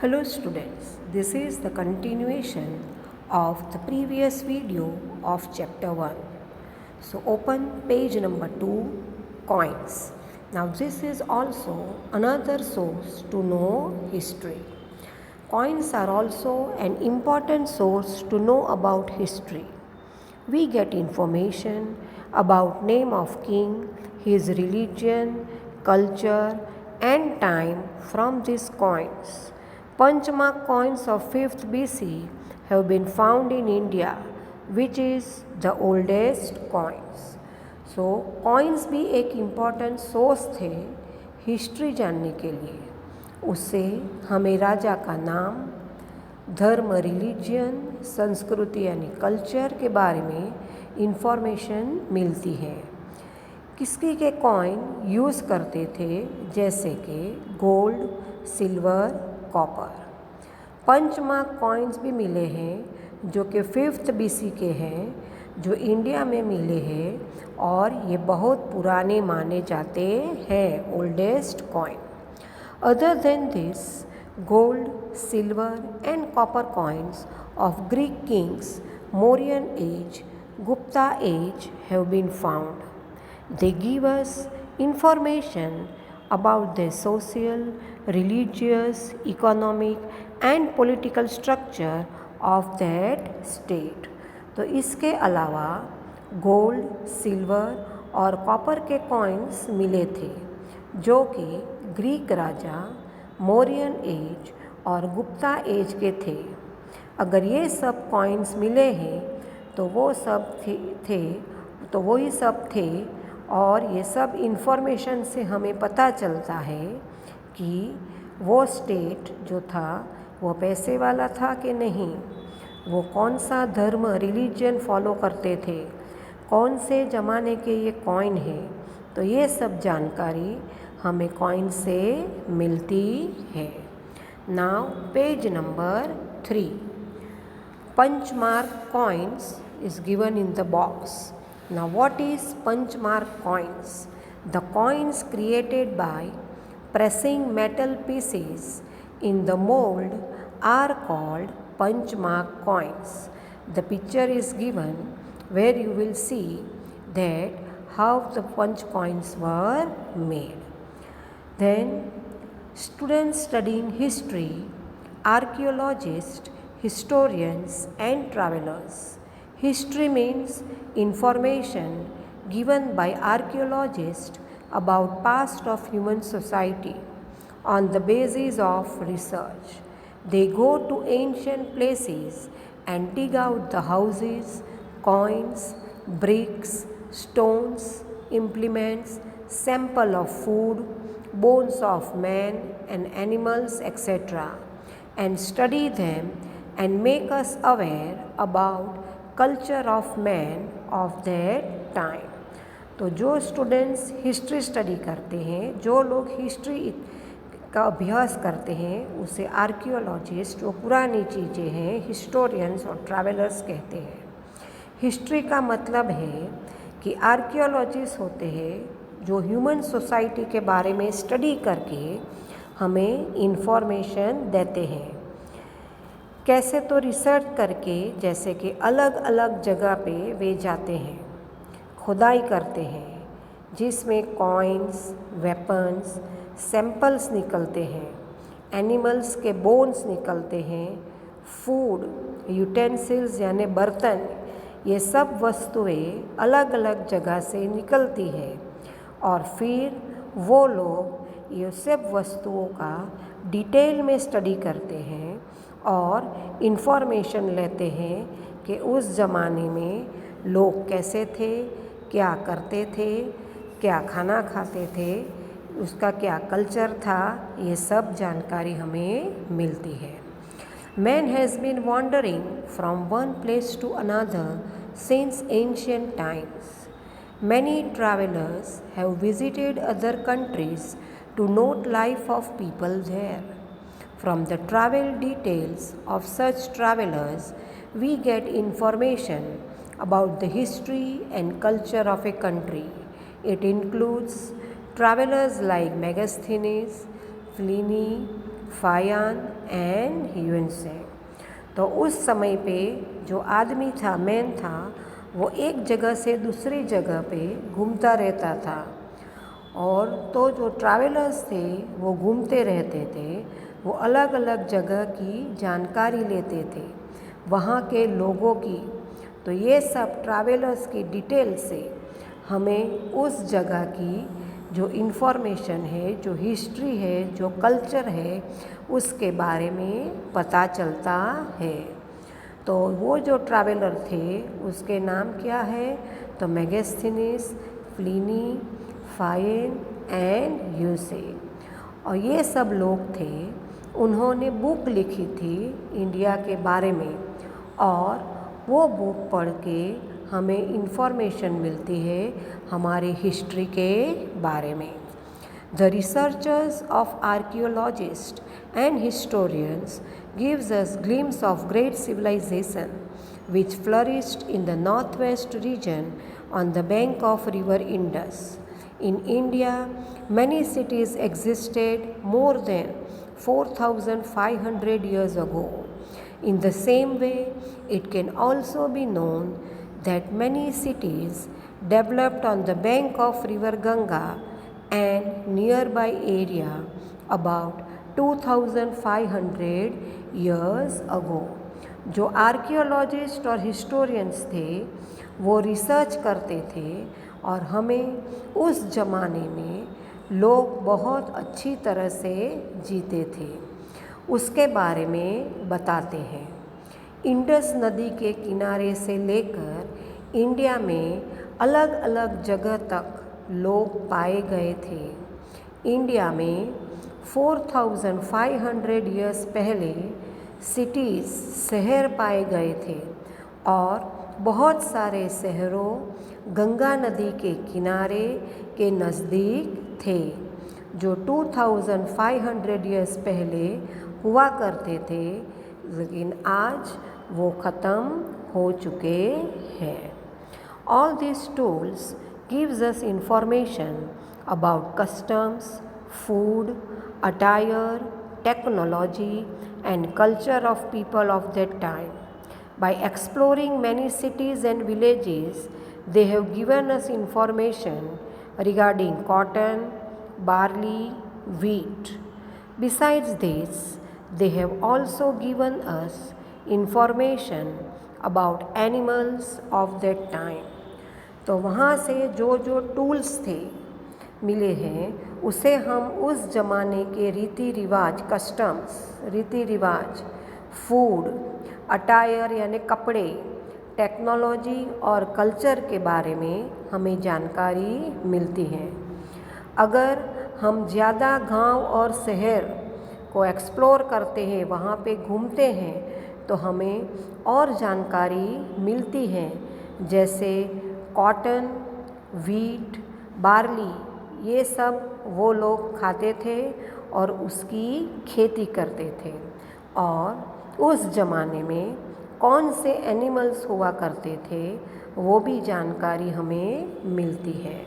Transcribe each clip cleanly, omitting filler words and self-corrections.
Hello students, this is the continuation of the previous video of chapter 1. So open page number 2, coins. Now this is also another source to know history. Coins are also an important source to know about history. We get information about name of king, his religion, culture and time from these coins. Panchmark coins of 5th BC have been found in India, which is the oldest coins. So coins भी एक important source थे history जानने के लिए. उससे हमें राजा का नाम, धर्म, रिलीजियन, संस्कृति यानी कल्चर के बारे में इंफॉर्मेशन मिलती है. किसकी के कॉइन यूज़ करते थे, जैसे कि gold, silver, copper. Punch mark coins भी मिले हैं जो कि 5th BC के हैं, जो इंडिया में मिले हैं और ये बहुत पुराने माने जाते हैं, oldest coin. Other than this, gold, silver and copper coins of Greek kings, Mauryan age, Gupta age have been found. They give us information about their social, religious, economic and political structure of that state. तो इसके अलावा gold, silver और copper के coins मिले थे जो कि Greek राजा, Mauryan as और गुप्ता एज के थे. अगर ये सब कॉइन्स मिले हैं तो वो सब थे तो वही सब थे. और ये सब इन्फॉर्मेशन से हमें पता चलता है कि वो स्टेट जो था वो पैसे वाला था कि नहीं, वो कौन सा धर्म, रिलीजन फॉलो करते थे, कौन से ज़माने के ये कॉइन है. तो ये सब जानकारी हमें कॉइन से मिलती है. Now page number 3. Punch mark coins is given in the box. Now what is Panchmark coins? The coins created by pressing metal pieces in the mold are called Panchmark coins. The picture is given where you will see that how the Panch coins were made. Then students studying history, archaeologists, historians and travelers. History means information given by archaeologists about past of human society on the basis of research. They go to ancient places and dig out the houses, coins, bricks, stones, implements, sample of food, bones of man and animals, etc. and study them and make us aware about culture of man of that time. तो जो students history study करते हैं, जो लोग history का अभ्यास करते हैं, उसे आर्कियोलॉजिस्ट, वो पुरानी चीज़ें हैं, हिस्टोरियंस और ट्रैवलर्स कहते हैं. हिस्ट्री का मतलब है कि आर्कियोलॉजिस्ट होते हैं जो ह्यूमन सोसाइटी के बारे में स्टडी करके हमें इंफॉर्मेशन देते हैं. कैसे? तो रिसर्च करके, जैसे कि अलग अलग जगह पे वे जाते हैं, खुदाई करते हैं, जिसमें कॉइन्स, वेपन्स, सैंपल्स निकलते हैं, एनिमल्स के बोन्स निकलते हैं, फूड, यूटेंसिल्स यानी बर्तन, ये सब वस्तुएं अलग अलग जगह से निकलती है. और फिर वो लोग ये सब वस्तुओं का डिटेल में स्टडी करते हैं और इन्फॉर्मेशन लेते हैं कि उस ज़माने में लोग कैसे थे, क्या करते थे, क्या खाना खाते थे, उसका क्या कल्चर था. ये सब जानकारी हमें मिलती है. Man has been wandering from one place to another since ancient times. Many travelers have visited other countries to note life of people there. From the travel details of such travelers, we get information about the history and culture of a country. It includes travelers like Megasthenes, Pliny, Fa Hien and Hiuen Tsang. तो उस समय पे जो आदमी था, man था, वो एक जगह से दूसरी जगह पे घूमता रहता था। और तो जो ट्रैवलर्स थे वो घूमते रहते थे, वो अलग अलग जगह की जानकारी लेते थे, वहाँ के लोगों की। तो ये सब ट्रैवलर्स की डिटेल से हमें उस जगह की जो इन्फॉर्मेशन है, जो हिस्ट्री है, जो कल्चर है, उसके बारे में पता चलता है। तो वो जो ट्रैवलर थे उसके नाम क्या है? तो मेगास्थनीज, प्लिनी, फायन एंड ह्यूनसेन। और ये सब लोग थे, उन्होंने बुक लिखी थी इंडिया के बारे में, और वो बुक पढ़ के हमें इन्फॉर्मेशन मिलती है हमारे हिस्ट्री के बारे में। The researchers of archaeologists and historians gives us glimpse of great civilization which flourished in the northwest region on the bank of river Indus. In India, many cities existed more than 4,500 years ago. In the same way, it can also be known that many cities developed on the bank of river Ganga and nearby area about 2500 years ago. जो archaeologist और historians थे वो research करते थे और हमें उस ज़माने में लोग बहुत अच्छी तरह से जीते थे उसके बारे में बताते हैं। इंडस नदी के किनारे से लेकर इंडिया में अलग अलग जगह तक लोग पाए गए थे। इंडिया में 4500 ईयर्स पहले सिटीज़, शहर पाए गए थे और बहुत सारे शहरों गंगा नदी के किनारे के नज़दीक थे जो 2500 ईयर्स पहले हुआ करते थे, लेकिन आज वो ख़त्म हो चुके हैं। All these tools gives us information about customs, food, attire, technology and culture of people of that time. By exploring many cities and villages, they have given us information regarding cotton, barley, wheat. Besides this, they have also given us information about animals of that time. तो वहाँ से जो जो tools थे मिले हैं उसे हम उस ज़माने के रीति रिवाज, कस्टम्स, रीति रिवाज, फूड, अटायर यानी कपड़े, टेक्नोलॉजी और कल्चर के बारे में हमें जानकारी मिलती है। अगर हम ज़्यादा गांव और शहर को एक्सप्लोर करते हैं, वहाँ पे घूमते हैं, तो हमें और जानकारी मिलती है, जैसे कॉटन, वीट, बार्ली, ये सब वो लोग खाते थे और उसकी खेती करते थे। और उस ज़माने में कौन से एनिमल्स हुआ करते थे वो भी जानकारी हमें मिलती है।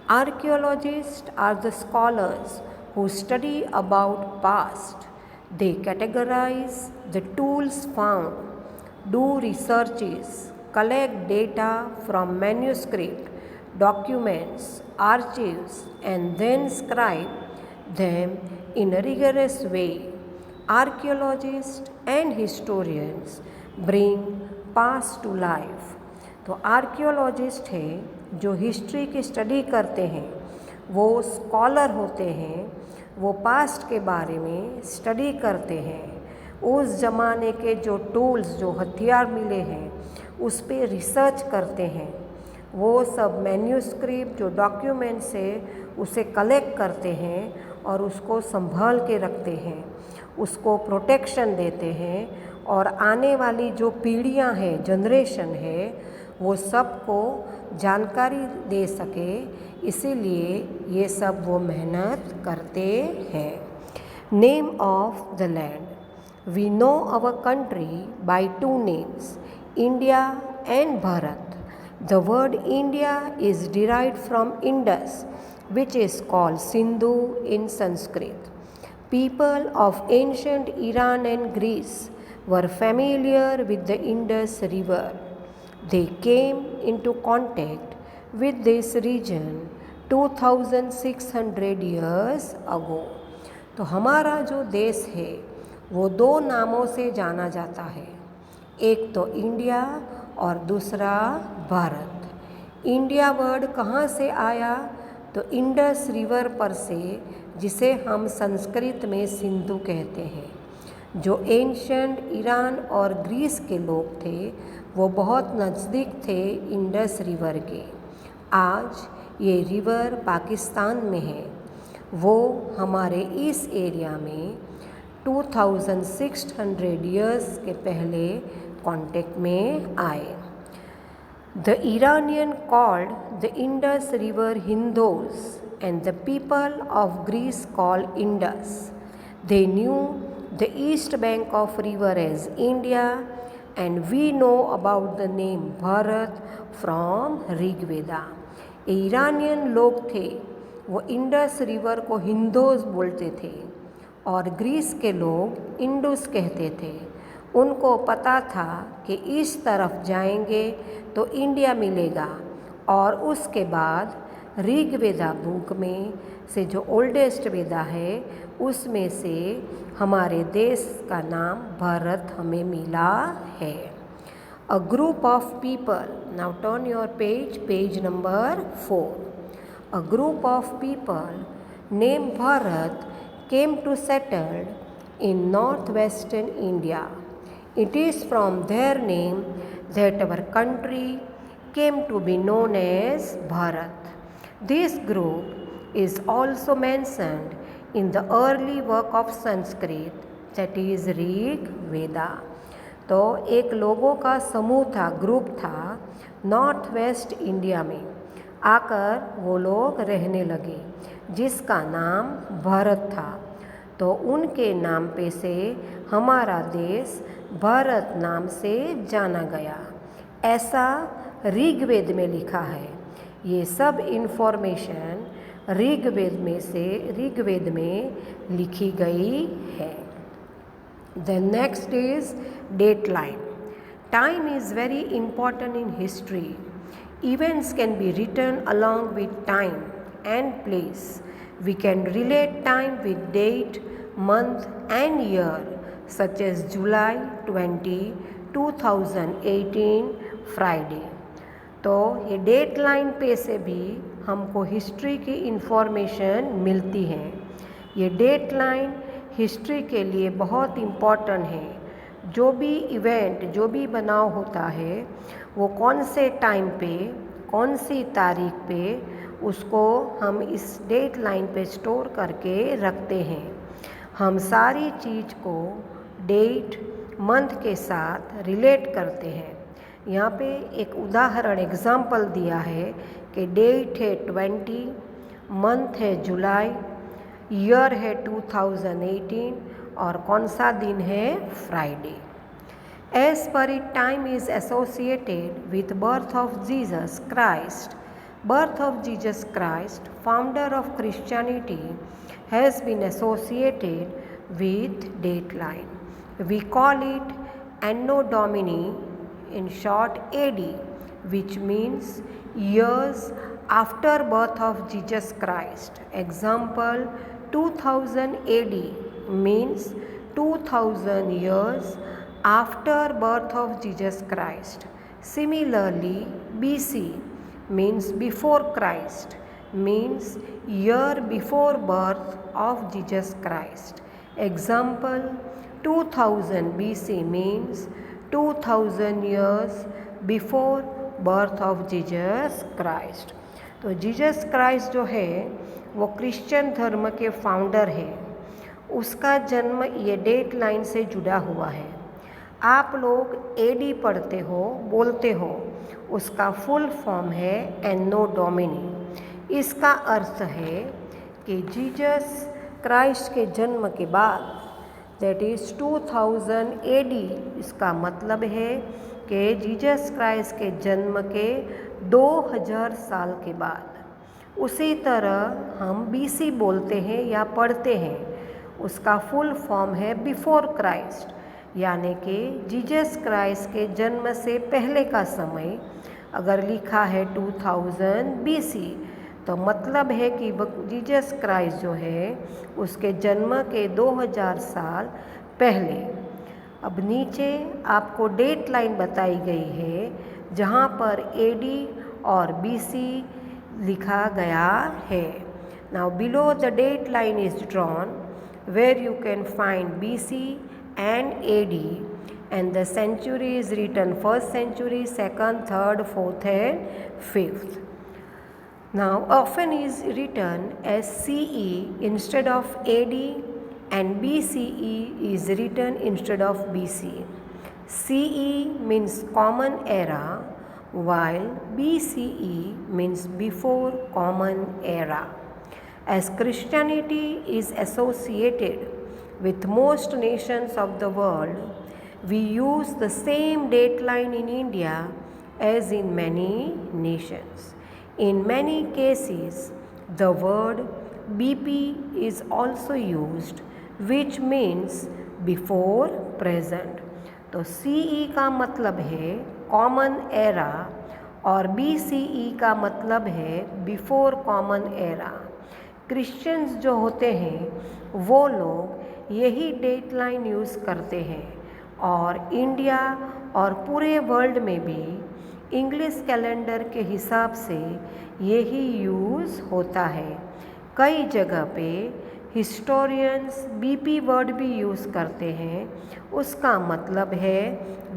Archaeologists are the scholars who study about past. They categorize the tools found, do researches, collect data from manuscript, documents, archives, and then scribe them in a rigorous way. Archaeologists and historians bring past to life. तो archaeologist हैं जो history की study करते हैं, वो scholar होते हैं, वो पास्ट के बारे में स्टडी करते हैं। उस ज़माने के जो टूल्स, जो हथियार मिले हैं उस पे रिसर्च करते हैं। वो सब मैन्यूस्क्रिप्ट जो डॉक्यूमेंट्स है उसे कलेक्ट करते हैं और उसको संभाल के रखते हैं, उसको प्रोटेक्शन देते हैं और आने वाली जो पीढ़ियां हैं, जनरेशन है, वो सबको जानकारी दे सके, इसीलिए ये सब वो मेहनत करते हैं। Name of the land. We know our country by two names, India and Bharat. The word India is derived from Indus, which is called Sindhu in Sanskrit. People of ancient Iran and Greece were familiar with the Indus River. They came into contact with this region 2600 years ago. तो हमारा जो देश है वो दो नामों से जाना जाता है, एक तो इंडिया और दूसरा भारत। इंडिया वर्ड कहाँ से आया? तो इंडस रिवर पर से, जिसे हम संस्कृत में सिंधु कहते हैं। जो एंशंट ईरान और ग्रीस के लोग थे वो बहुत नज़दीक थे इंडस रिवर के। आज ये रिवर पाकिस्तान में है। वो हमारे इस एरिया में 2600 ईयर्स के पहले कांटेक्ट में आए। The Iranian called the Indus River Hindus and the people of Greece called Indus. They knew the east bank of river as India, and we know about the name Bharat from Rig Veda. Iranian लोग थे, वो Indus river को Hindus बोलते थे और Greece के लोग Indus कहते थे। उनको पता था कि इस तरफ जाएंगे तो इंडिया मिलेगा, और उसके बाद ऋग वेदा बुक में से, जो ओल्डेस्ट वेदा है, उसमें से हमारे देश का नाम भारत हमें मिला है। A group of people, now turn your page number 4। A group of people name Bharat came to settled in north western India. It is from their name that our country came to be known as Bharat. This group is also mentioned in the early work of Sanskrit, that is Rig Veda. तो एक लोगों का समूह था, group था, north west India में आकर वो लोग रहने लगे, जिसका नाम भारत था। तो उनके नाम पे से हमारा देश भारत नाम से जाना गया, ऐसा ऋग्वेद में लिखा है। ये सब इन्फॉर्मेशन ऋग्वेद में लिखी गई है। The next is date line. Time is very important in history. Events can be written along with time and place. We can relate time with date, month and year, such as July 20, 2018 Friday. तो ये date line पे से भी हमको history की information मिलती है। ये डेट लाइन हिस्ट्री के लिए बहुत इम्पॉर्टेंट है। जो भी इवेंट, जो भी बनाव होता है, वो कौन से टाइम पे, कौन सी तारीख पे, उसको हम इस डेट लाइन पे स्टोर करके रखते हैं। हम सारी चीज़ को डेट, मंथ के साथ रिलेट करते हैं। यहाँ पे एक उदाहरण एग्जाम्पल दिया है कि डेट है 20, मंथ है जुलाई, ईयर है 2018 और कौन सा दिन है? Friday. As per it time is associated with birth of Jesus Christ. Birth of Jesus Christ, founder of Christianity, has been associated with date line. We call it Anno Domini, in short AD, which means years after birth of Jesus Christ. Example, 2000 AD means 2000 years after birth of Jesus Christ. Similarly, BC means before Christ, means year before birth of Jesus Christ. Example, 2000 BC means 2000 years before birth of Jesus Christ. तो Jesus Christ जो है वो Christian धर्म के founder है। उसका जन्म ये डेट लाइन से जुड़ा हुआ है। आप लोग एडी पढ़ते हो, बोलते हो, उसका फुल फॉर्म है एनो डोमिनी। इसका अर्थ है कि जीसस क्राइस्ट के जन्म के बाद, दैट इज़ 2000 एडी, इसका मतलब है कि जीसस क्राइस्ट के जन्म के 2000 साल के बाद। उसी तरह हम बीसी बोलते हैं या पढ़ते हैं, उसका फुल फॉर्म है बिफोर क्राइस्ट, यानी कि जीसस क्राइस्ट के जन्म से पहले का समय। अगर लिखा है 2000 BC तो मतलब है कि जीसस क्राइस्ट जो है उसके जन्म के 2000 साल पहले। अब नीचे आपको डेट लाइन बताई गई है जहाँ पर AD और BC लिखा गया है। Now below the date line is drawn where you can find BC and AD, and the century is written first century, second, third, fourth and fifth. Now often is written as CE instead of AD, and BCE is written instead of BC. CE means common era while BCE means before common era. As Christianity is associated with most nations of the world, we use the same date line in India as in many nations. In many cases, the word BP is also used, which means before present. तो CE का मतलब है common era और BCE का मतलब है before common era. Christians जो होते हैं वो लोग यही डेट लाइन यूज़ करते हैं, और इंडिया और पूरे वर्ल्ड में भी इंग्लिश कैलेंडर के हिसाब से यही यूज़ होता है। कई जगह पे हिस्टोरियंस BP वर्ड भी यूज़ करते हैं, उसका मतलब है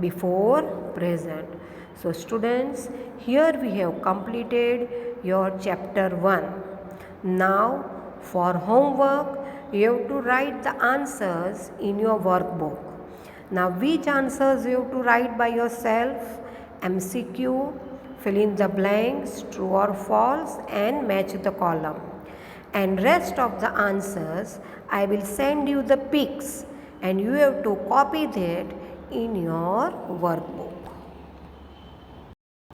before present. So students, here we have completed your chapter 1. Now for homework you have to write the answers in your workbook. Now which answers you have to write by yourself? MCQ, fill in the blanks, true or false, and match the column. And rest of the answers I will send you the pics and you have to copy that in your workbook.